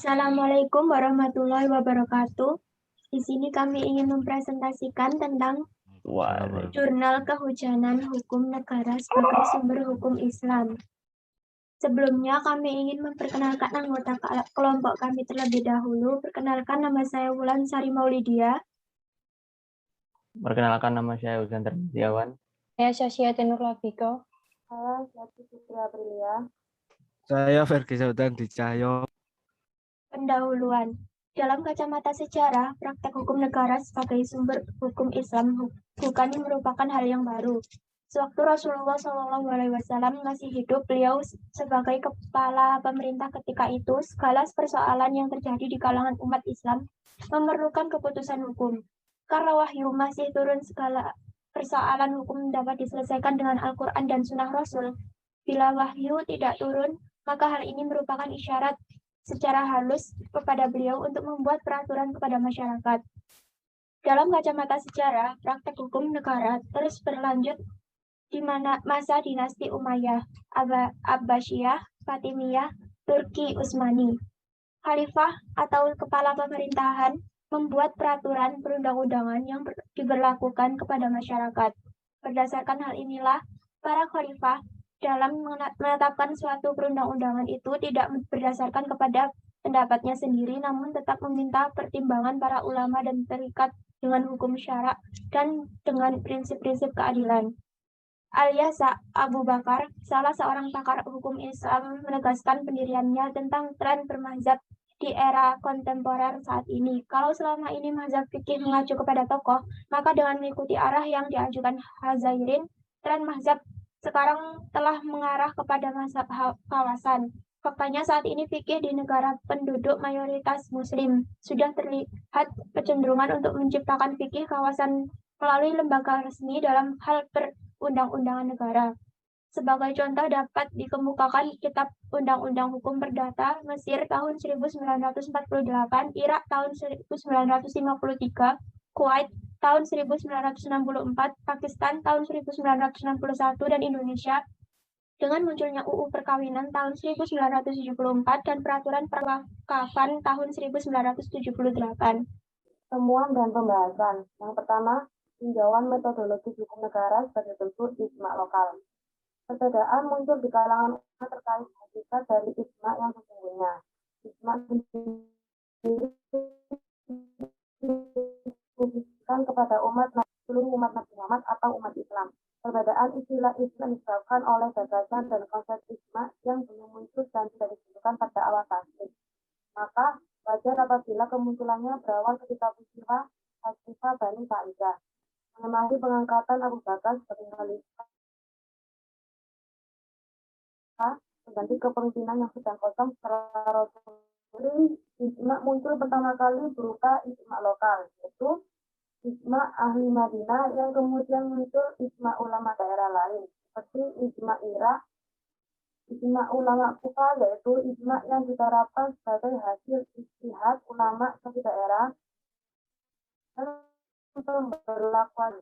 Assalamualaikum warahmatullahi wabarakatuh. Di sini kami ingin mempresentasikan tentang Jurnal Kehujanan Hukum Negara sebagai sumber hukum Islam. Sebelumnya kami ingin memperkenalkan anggota kelompok kami terlebih dahulu. Perkenalkan, nama saya Wulan Sari Maulidia. Perkenalkan, nama saya Uzan Termidiawan. Saya Syasya Tenur Labiko. Saya Yati Fitri Aprilia. Saya Fergi Saudan di Cahyo. Pendahuluan. Dalam kacamata sejarah, praktek hukum negara sebagai sumber hukum Islam bukannya merupakan hal yang baru. Sewaktu Rasulullah SAW masih hidup, beliau sebagai kepala pemerintah ketika itu, segala persoalan yang terjadi di kalangan umat Islam memerlukan keputusan hukum. Karena wahyu masih turun, segala persoalan hukum dapat diselesaikan dengan Al-Quran dan Sunnah Rasul. Bila wahyu tidak turun, maka hal ini merupakan isyarat secara halus kepada beliau untuk membuat peraturan kepada masyarakat. Dalam kacamata sejarah, praktek hukum negara terus berlanjut di masa dinasti Umayyah, Abbasiyah, Fatimiyah, Turki Utsmani. Khalifah atau kepala pemerintahan membuat peraturan perundang-undangan yang diberlakukan kepada masyarakat. Berdasarkan hal inilah, para khalifah dalam menetapkan suatu perundang-undangan itu tidak berdasarkan kepada pendapatnya sendiri, namun tetap meminta pertimbangan para ulama dan terikat dengan hukum syara dan dengan prinsip-prinsip keadilan. Al-Yasa Abu Bakar, salah seorang pakar hukum Islam, menegaskan pendiriannya tentang tren bermazhab di era kontemporer saat ini. Kalau selama ini mazhab fikih mengacu kepada tokoh, maka dengan mengikuti arah yang diajukan Hazairin, tren mazhab sekarang telah mengarah kepada mazhab kawasan. Faktanya saat ini fikih di negara penduduk mayoritas muslim sudah terlihat kecenderungan untuk menciptakan fikih kawasan melalui lembaga resmi dalam hal perundang-undangan negara. Sebagai contoh dapat dikemukakan Kitab Undang-Undang Hukum Perdata Mesir tahun 1948, Irak tahun 1953, Kuwait tahun 1964, Pakistan tahun 1961, dan Indonesia dengan munculnya UU Perkawinan tahun 1974 dan Peraturan Perwakafan tahun 1978. Temuan dan pembahasan. Yang pertama, tinjauan metodologi hukum negara sebagai bentuk ijma lokal. Perbedaan muncul di kalangan umat terkait hakikat dari ijma yang sesungguhnya. Ijma sendiri dikhususkan kepada seluruh umat Nabi Muhammad atau umat Islam. Perbedaan istilah ijma disebabkan oleh gagasan dan konsep ijma yang belum muncul dan tidak ditentukan pada awal tasdik. Maka wajar apabila kemunculannya berawal ketika peristiwa Hasifah Bani Sa'idah mengenai pengangkatan Abu Bakar sebagai khalifah mengganti kepemimpinan yang sedang kosong setelah Rasul. Ijma muncul pertama kali berupa ijma lokal, yaitu ijma ahli Madinah, yang kemudian muncul ijma ulama daerah lain, seperti ijma Irak, ijma ulama Kufah, yaitu ijma yang diterapkan sebagai hasil ijtihad ulama suatu daerah dan pemberlakuan.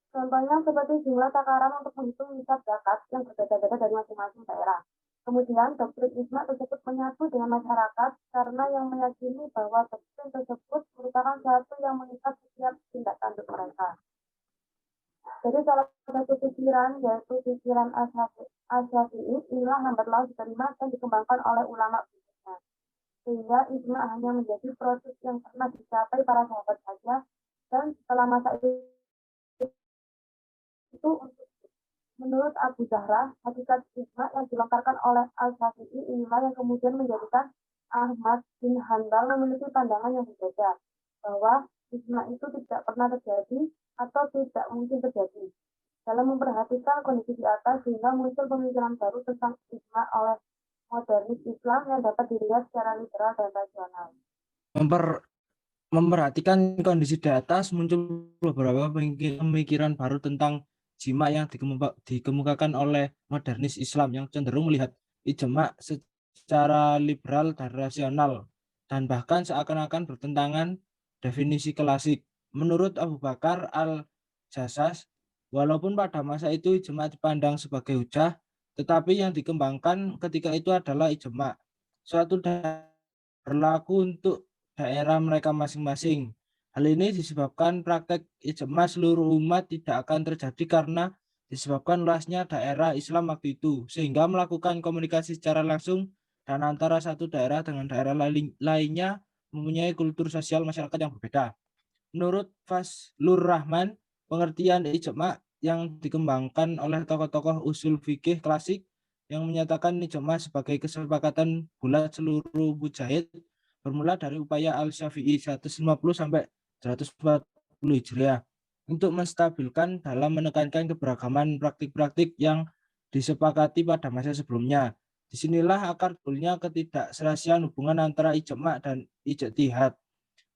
Contohnya seperti jumlah takaran untuk menghitung nisab zakat yang berbeda-beda dari masing-masing daerah. Kemudian doktrin ijma tersebut menyatu dengan masyarakat karena yang meyakini bahwa doktrin tersebut merupakan suatu yang mengikat setiap tindak tanduk mereka. Jadi salah satu pikiran, yaitu pikiran Asy-Syafi'i, inilah lambat laun diterima dan dikembangkan oleh ulama berikutnya. Sehingga ijma hanya menjadi proses yang pernah dicapai para sahabat saja, dan setelah masa itu menurut Abu Zahra, hakikat ijma yang dilontarkan oleh Al-Syafi'i inilah yang kemudian menjadikan Ahmad bin Hanbal memiliki pandangan yang berbeda, bahwa ijma itu tidak pernah terjadi atau tidak mungkin terjadi. Dalam memperhatikan kondisi di atas, sehingga muncul pemikiran baru tentang ijma oleh modernis Islam yang dapat dilihat secara liberal dan rasional. Memperhatikan kondisi di atas, muncul beberapa pemikiran baru tentang ijma yang dikemukakan oleh modernis Islam yang cenderung melihat ijma secara liberal dan rasional, dan bahkan seakan-akan bertentangan definisi klasik. Menurut Abu Bakar Al-Jassas, walaupun pada masa itu ijma dipandang sebagai hujah, tetapi yang dikembangkan ketika itu adalah ijma, suatu berlaku untuk daerah mereka masing-masing. Hal ini disebabkan praktek ijma seluruh umat tidak akan terjadi karena disebabkan luasnya daerah Islam waktu itu, sehingga melakukan komunikasi secara langsung dan antara satu daerah dengan daerah lainnya mempunyai kultur sosial masyarakat yang berbeda. Menurut Fazlur Rahman, pengertian ijma yang dikembangkan oleh tokoh-tokoh usul fikih klasik yang menyatakan ijma sebagai kesepakatan bulat seluruh mujtahid bermula dari upaya Al-Syafi'i 150 sampai 140 Hijriah untuk menstabilkan dalam menekankan keberagaman praktik-praktik yang disepakati pada masa sebelumnya. Disinilah akar timbulnya ketidakserasian hubungan antara ijma dan ijtihad.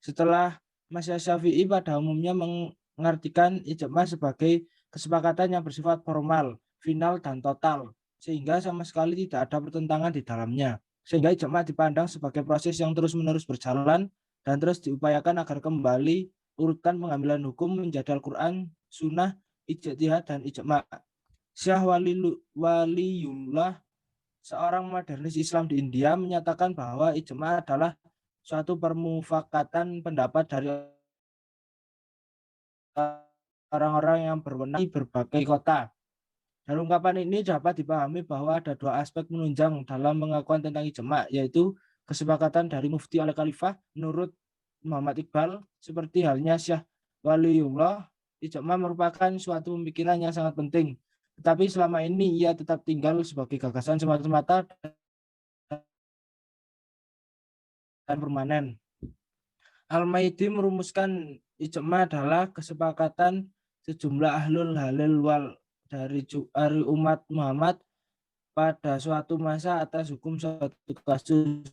Setelah Mazhab Syafi'i pada umumnya mengartikan ijma sebagai kesepakatan yang bersifat formal, final, dan total, sehingga sama sekali tidak ada pertentangan di dalamnya. Sehingga ijma dipandang sebagai proses yang terus-menerus berjalan dan terus diupayakan agar kembali urutan pengambilan hukum menjadi Al-Quran, Sunnah, Ijtihad, dan Ijma. Syah Waliullah, seorang modernis Islam di India, menyatakan bahwa ijma adalah suatu permufakatan pendapat dari orang-orang yang berwenang di berbagai kota. Dan ungkapan ini dapat dipahami bahwa ada dua aspek menunjang dalam pengakuan tentang ijma, yaitu kesepakatan dari Mufti Al-Khalifah menurut Muhammad Iqbal, seperti halnya Syah Waliullah, ijma merupakan suatu pemikiran yang sangat penting, tetapi selama ini ia tetap tinggal sebagai gagasan semata-mata dan permanen. Al-Maidi merumuskan ijma adalah kesepakatan sejumlah ahlul halal wal dari umat Muhammad pada suatu masa atas hukum suatu kasus.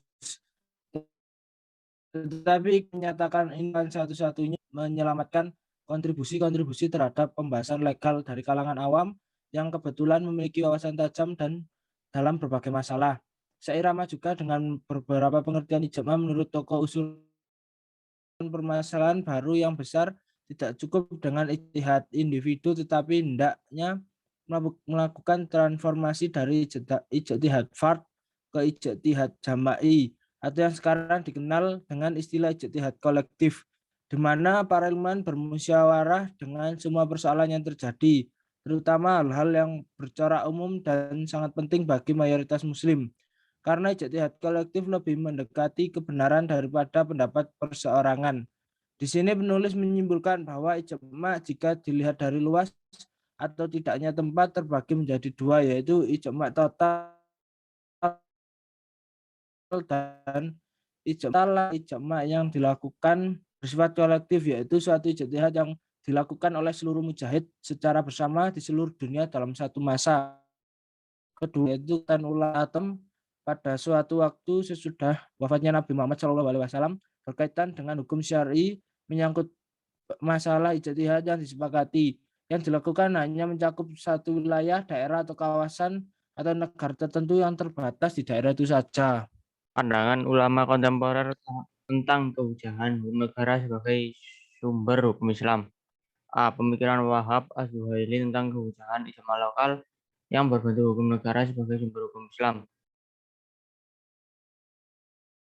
Tetapi menyatakan ini satu-satunya menyelamatkan kontribusi-kontribusi terhadap pembahasan legal dari kalangan awam yang kebetulan memiliki wawasan tajam dan dalam berbagai masalah. Seirama juga dengan beberapa pengertian ijma menurut tokoh usul permasalahan baru yang besar tidak cukup dengan ijtihad individu, tetapi hendaknya melakukan transformasi dari ijtihad fard ke ijtihad jama'i, atau yang sekarang dikenal dengan istilah ijtihad kolektif, di mana para ilmuwan bermusyawarah dengan semua persoalan yang terjadi, terutama hal-hal yang bercorak umum dan sangat penting bagi mayoritas muslim. Karena ijtihad kolektif lebih mendekati kebenaran daripada pendapat perseorangan. Di sini penulis menyimpulkan bahwa ijma jika dilihat dari luas atau tidaknya tempat terbagi menjadi dua, yaitu ijma total dan ijma yang dilakukan bersifat kolektif, yaitu suatu ijtihad yang dilakukan oleh seluruh mujahid secara bersama di seluruh dunia dalam satu masa. Kedua yaitu tanul atom pada suatu waktu sesudah wafatnya Nabi Muhammad SAW berkaitan dengan hukum syar'i menyangkut masalah ijtihad yang disepakati, yang dilakukan hanya mencakup satu wilayah, daerah atau kawasan atau negara tertentu yang terbatas di daerah itu saja. Pandangan ulama kontemporer tentang kehujahan hukum negara sebagai sumber hukum Islam. A. Pemikiran Wahab Az-Zuhaili tentang kehujahan ijma lokal yang berbentuk hukum negara sebagai sumber hukum Islam.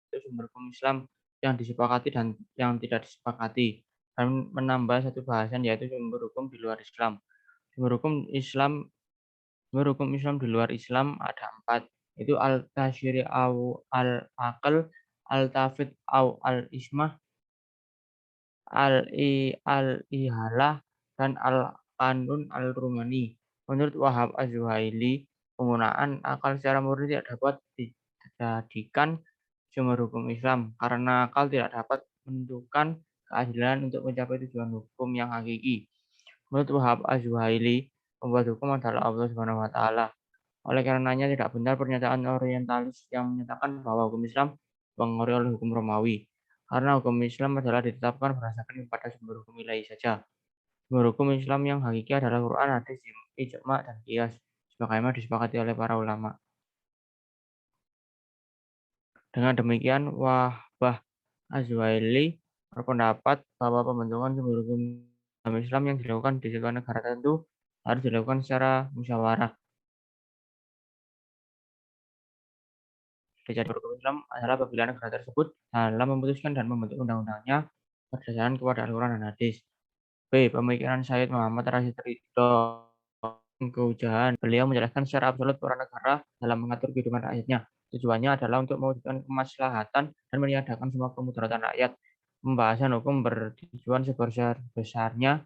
Sumber hukum Islam yang disepakati dan yang tidak disepakati, dan menambah satu bahasan yaitu sumber hukum di luar Islam. Sumber hukum Islam di luar Islam ada 4, yaitu al-tashri' au al-aql, al-tafid au al-ismah, al-ihalah, dan al-qanun al-rumani. Menurut Wahab Az-Zuhaili, penggunaan akal secara murni tidak dapat dijadikan sumber hukum Islam karena akal tidak dapat menentukan keadilan untuk mencapai tujuan hukum yang hakiki. Menurut Wahab Az-Zuhaili, pembuat hukum adalah Allah Subhanahu wa taala. Oleh karenanya tidak benar pernyataan orientalis yang menyatakan bahwa hukum Islam dipengaruhi oleh hukum Romawi. Karena hukum Islam adalah ditetapkan berdasarkan kepada sumber hukum ilahi saja. Sumber hukum Islam yang hakiki adalah Quran, hadis, ijma, dan qiyas, sebagaimana disepakati oleh para ulama. Dengan demikian, Wahbah Az-Zuhaili berpendapat bahwa pembentukan sumber hukum Islam yang dilakukan di sebuah negara tertentu harus dilakukan secara musyawarah. dijadikan hukum Islam adalah apabila negara tersebut dalam memutuskan dan membentuk undang-undangnya berdasarkan kepada Al-Quran dan Hadis. B. Pemikiran Sayyid Muhammad Rashid Ridho keujahan. Beliau menjelaskan secara absolut peran negara dalam mengatur kehidupan rakyatnya. Tujuannya adalah untuk mewujudkan kemaslahatan dan meniadakan semua kemudaratan rakyat. Pembahasan hukum bertujuan sebesar-besarnya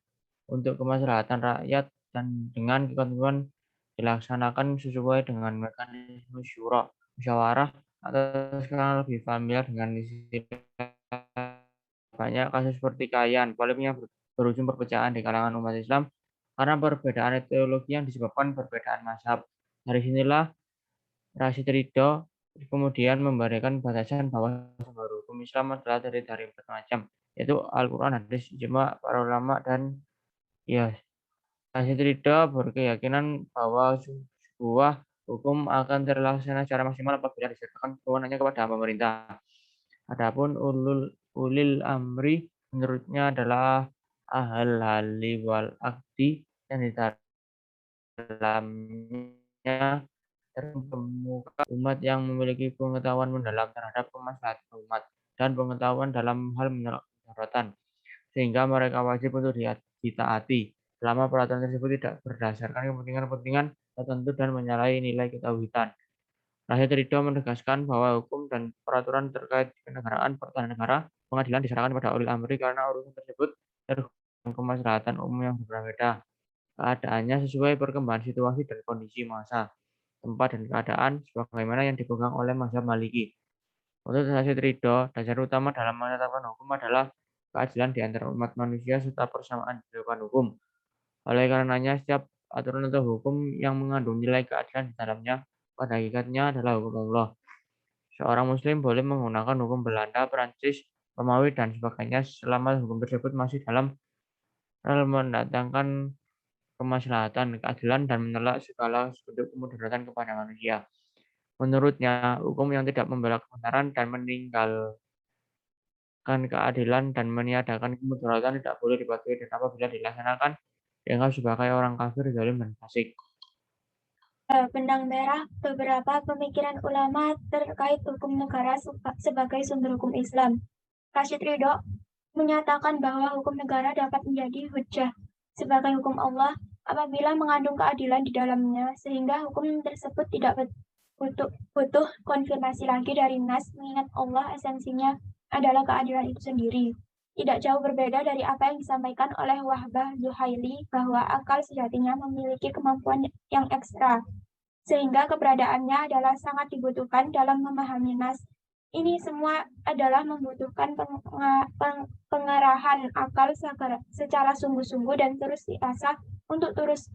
untuk kemaslahatan rakyat dan dengan ketentuan dilaksanakan sesuai dengan mekanisme syura, musyawarah, atau sekarang lebih familiar dengan istilah banyak kasus pertikaian, polemik yang berujung perpecahan di kalangan umat Islam karena perbedaan teologi yang disebabkan perbedaan mazhab. Dari sinilah Rashid Ridho kemudian memberikan batasan bahwa sumber hukum Islam adalah dari 4 macam, yaitu Al-Quran, Hadis, ijma para ulama, dan ya. Rashid Ridho berkeyakinan bahwa sebuah hukum akan terlaksana secara maksimal apabila diserahkan kewenangannya kepada pemerintah. Adapun ulil amri menurutnya adalah ahal hali wal akdi yang di dalamnya terkemuka umat yang memiliki pengetahuan mendalam terhadap kemaslahatan umat dan pengetahuan dalam hal menolak kedaruratan, sehingga mereka wajib untuk ditaati selama peraturan tersebut tidak berdasarkan kepentingan-kepentingan tertentu dan menyalahi nilai ketauhidan. Rashid Ridho menegaskan bahwa hukum dan peraturan terkait kenegaraan pertahanan negara, pengadilan diserahkan pada ulil amri karena urusan tersebut terhubung kemaslahatan umum yang berbeda. Keadaannya sesuai perkembangan situasi dan kondisi masa, tempat, dan keadaan sebagaimana yang dipegang oleh mazhab Maliki. Untuk Rashid Ridho, dasar utama dalam menetapkan hukum adalah keadilan di antara umat manusia serta persamaan di depan hukum. Oleh karenanya, setiap aturan atau hukum yang mengandung nilai keadilan di dalamnya pada hakikatnya adalah hukum Allah. Seorang muslim boleh menggunakan hukum Belanda, Prancis, Romawi, dan sebagainya selama hukum tersebut masih dalam hal mendatangkan kemaslahatan, keadilan, dan menolak segala bentuk kemudaratan kepada manusia. Menurutnya, hukum yang tidak membela kebenaran dan meninggalkan keadilan dan meniadakan kemudaratan tidak boleh dipatuhi dan apabila dilaksanakan dianggap sebagai orang kafir, zalim, dan fasik. Benang merah beberapa pemikiran ulama terkait hukum negara sebagai sumber hukum Islam. Rashid Ridho menyatakan bahwa hukum negara dapat menjadi hujjah sebagai hukum Allah apabila mengandung keadilan di dalamnya, sehingga hukum tersebut tidak butuh konfirmasi lagi dari nas, mengingat Allah esensinya adalah keadilan itu sendiri. Tidak jauh berbeda dari apa yang disampaikan oleh Wahbah Zuhaili bahwa akal sejatinya memiliki kemampuan yang ekstra, sehingga keberadaannya adalah sangat dibutuhkan dalam memahami nas. Ini semua adalah membutuhkan pengerahan akal secara sungguh-sungguh dan terus diasah untuk terus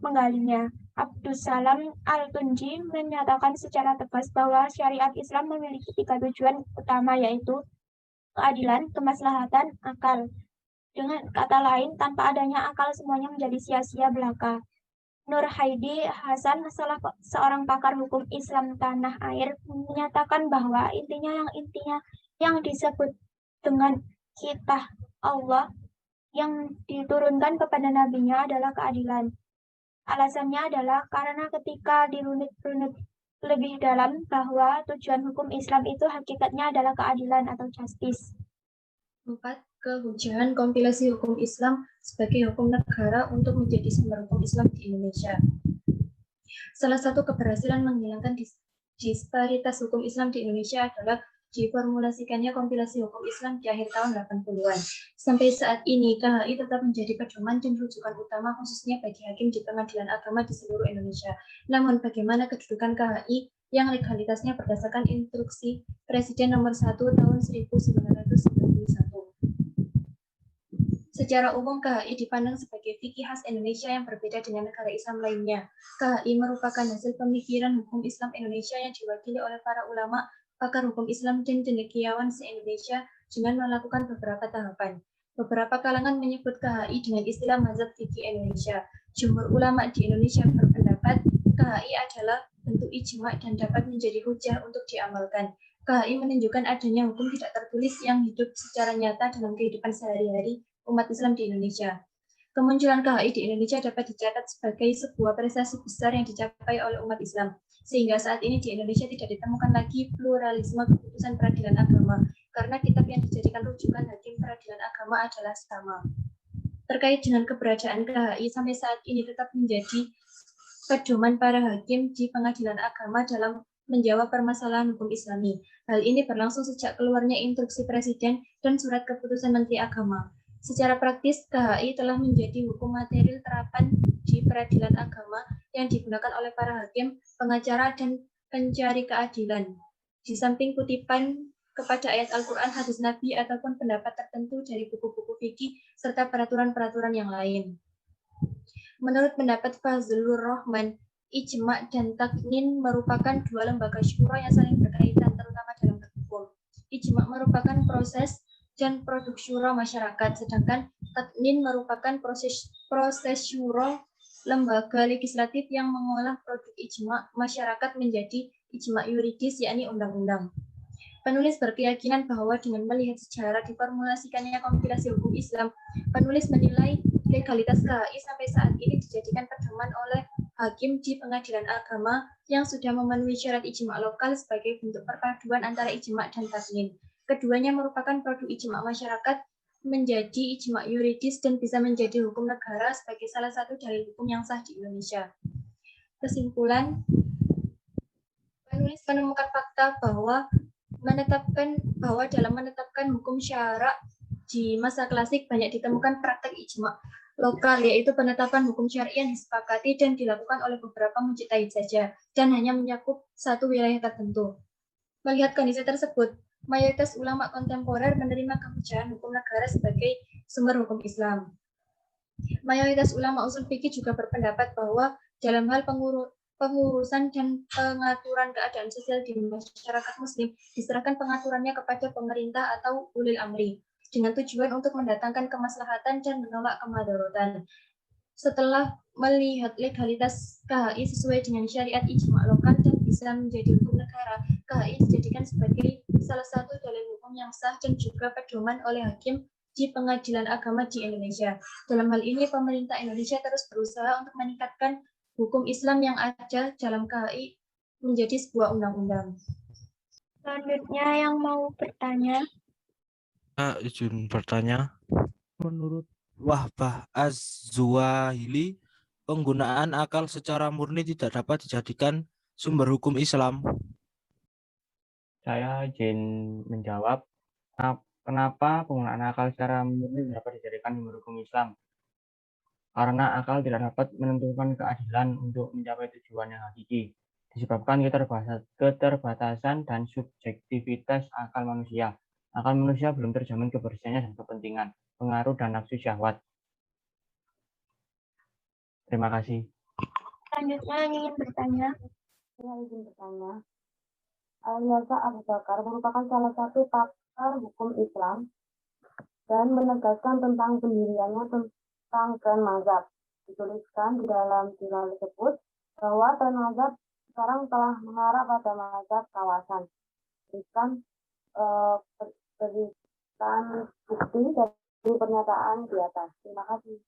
menggalinya. Abdussalam Al-Tunji menyatakan secara tegas bahwa syariat Islam memiliki 3 tujuan utama, yaitu keadilan, kemaslahatan, akal. Dengan kata lain, tanpa adanya akal semuanya menjadi sia-sia belaka. Nur Haidi Hasan, salah seorang pakar hukum Islam tanah air, menyatakan bahwa intinya yang disebut dengan kitab Allah yang diturunkan kepada nabinya adalah keadilan. Alasannya adalah karena ketika dirunut lebih dalam bahwa tujuan hukum Islam itu hakikatnya adalah keadilan atau justice. 4. Kehujahan kompilasi hukum Islam sebagai hukum negara untuk menjadi sumber hukum Islam di Indonesia. Salah satu keberhasilan menghilangkan disparitas hukum Islam di Indonesia adalah diformulasikannya kompilasi hukum Islam di akhir tahun 80-an. Sampai saat ini, KHI tetap menjadi pedoman dan rujukan utama khususnya bagi hakim di pengadilan agama di seluruh Indonesia. Namun, bagaimana kedudukan KHI yang legalitasnya berdasarkan instruksi Presiden nomor 1 tahun 1991? Secara umum, KHI dipandang sebagai fikih khas Indonesia yang berbeda dengan negara Islam lainnya. KHI merupakan hasil pemikiran hukum Islam Indonesia yang diwakili oleh para ulama, pakar hukum Islam, dan cendekiawan se-Indonesia dengan melakukan beberapa tahapan. Beberapa kalangan menyebut KHI dengan istilah mazhab fikih Indonesia. Jumhur ulama di Indonesia berpendapat KHI adalah bentuk ijma dan dapat menjadi hujah untuk diamalkan. KHI menunjukkan adanya hukum tidak tertulis yang hidup secara nyata dalam kehidupan sehari-hari umat Islam di Indonesia. Kemunculan KHI di Indonesia dapat dicatat sebagai sebuah prestasi besar yang dicapai oleh umat Islam, sehingga saat ini di Indonesia tidak ditemukan lagi pluralisme keputusan peradilan agama, karena kitab yang dijadikan rujukan hakim peradilan agama adalah sama. Terkait dengan keberadaan KHI sampai saat ini tetap menjadi pedoman para hakim di pengadilan agama dalam menjawab permasalahan hukum Islami. Hal ini berlangsung sejak keluarnya instruksi Presiden dan surat keputusan Menteri Agama. Secara praktis, KHI telah menjadi hukum material terapan di peradilan agama yang digunakan oleh para hakim, pengacara, dan pencari keadilan. Di samping kutipan kepada ayat Al-Quran, hadis Nabi, ataupun pendapat tertentu dari buku-buku fikih, serta peraturan-peraturan yang lain. Menurut pendapat Fazlur Rahman, ijma' dan taknin merupakan dua lembaga syura yang saling berkaitan, terutama dalam berhukum. Ijma' merupakan proses dan produk syura masyarakat, sedangkan taknin merupakan proses syura lembaga legislatif yang mengolah produk ijma' masyarakat menjadi ijma' yuridis, yakni undang-undang. Penulis berkeyakinan bahwa dengan melihat sejarah diformulasikannya kompilasi hukum Islam, penulis menilai legalitas KHI sampai saat ini dijadikan pedoman oleh hakim di pengadilan agama yang sudah memenuhi syarat ijma' lokal sebagai bentuk perpaduan antara ijma' dan taknin. Keduanya merupakan produk ijma' masyarakat menjadi ijma' yuridis dan bisa menjadi hukum negara sebagai salah satu dalil hukum yang sah di Indonesia. Kesimpulan, penulis menemukan fakta bahwa dalam menetapkan hukum syara di masa klasik banyak ditemukan praktek ijma' lokal, yaitu penetapan hukum syar'i yang disepakati dan dilakukan oleh beberapa mujtahid saja dan hanya mencakup satu wilayah tertentu. Melihat kondisi tersebut, mayoritas ulama kontemporer menerima kebijakan hukum negara sebagai sumber hukum Islam. Mayoritas ulama usul fikih juga berpendapat bahwa dalam hal pengurusan dan pengaturan keadaan sosial di masyarakat muslim diserahkan pengaturannya kepada pemerintah atau ulil amri dengan tujuan untuk mendatangkan kemaslahatan dan menolak kemadharatan. Setelah melihat legalitas KHI sesuai dengan syariat ijma' lokal dan bisa menjadi hukum negara, KHI dijadikan sebagai salah satu dalil hukum yang sah dan juga pedoman oleh hakim di pengadilan agama di Indonesia. Dalam hal ini, pemerintah Indonesia terus berusaha untuk meningkatkan hukum Islam yang ada dalam KHI menjadi sebuah undang-undang. Selanjutnya yang mau bertanya. Izin bertanya. Menurut Wahbah Az-Zuhaili, penggunaan akal secara murni tidak dapat dijadikan sumber hukum Islam. Saya izin menjawab, kenapa penggunaan akal secara murni dapat dijadikan sumber hukum Islam? Karena akal tidak dapat menentukan keadilan untuk mencapai tujuan yang hakiki, disebabkan keterbatasan dan subjektivitas akal manusia. Akal manusia belum terjamin kebersihannya dan kepentingan, pengaruh dan nafsu syahwat. Terima kasih. Selanjutnya yang ingin bertanya. Saya izin bertanya. Al-Yasa Abu Bakar merupakan salah satu pakar hukum Islam dan menegaskan tentang pendiriannya tentang tren mazhab. Dituliskan di dalam jurnal tersebut bahwa tren mazhab sekarang telah mengarah pada mazhab kawasan. Berikan bukti dari pernyataan di atas. Terima kasih.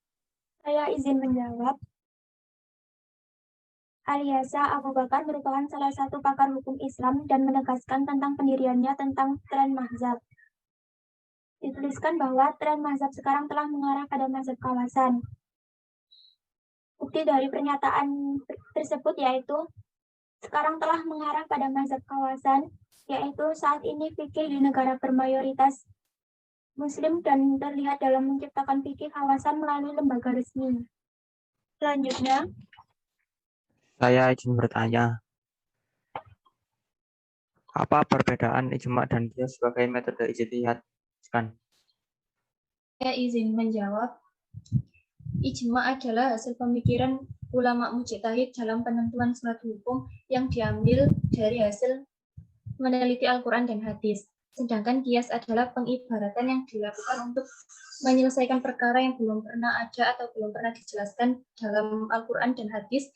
Saya izin menjawab. Al-Yasa Abu Bakar merupakan salah satu pakar hukum Islam dan menegaskan tentang pendiriannya tentang tren mazhab. Dituliskan bahwa tren mazhab sekarang telah mengarah pada mazhab kawasan. Bukti dari pernyataan tersebut yaitu sekarang telah mengarah pada mazhab kawasan, yaitu saat ini fikih di negara bermayoritas Muslim dan terlihat dalam menciptakan fikih kawasan melalui lembaga resmi. Selanjutnya, saya izin bertanya, apa perbedaan ijma' dan qiyas sebagai metode ijtihad? Saya izin menjawab. Ijma' adalah hasil pemikiran ulama mujtahid dalam penentuan suatu hukum yang diambil dari hasil meneliti Al-Quran dan hadis. Sedangkan qiyas adalah pengibaratan yang dilakukan untuk menyelesaikan perkara yang belum pernah ada atau belum pernah dijelaskan dalam Al-Quran dan hadis,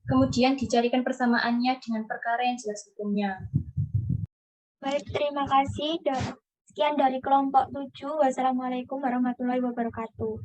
kemudian dicarikan persamaannya dengan perkara yang jelas hukumnya. baik, terima kasih. Sekian dari kelompok 7. Wassalamualaikum warahmatullahi wabarakatuh.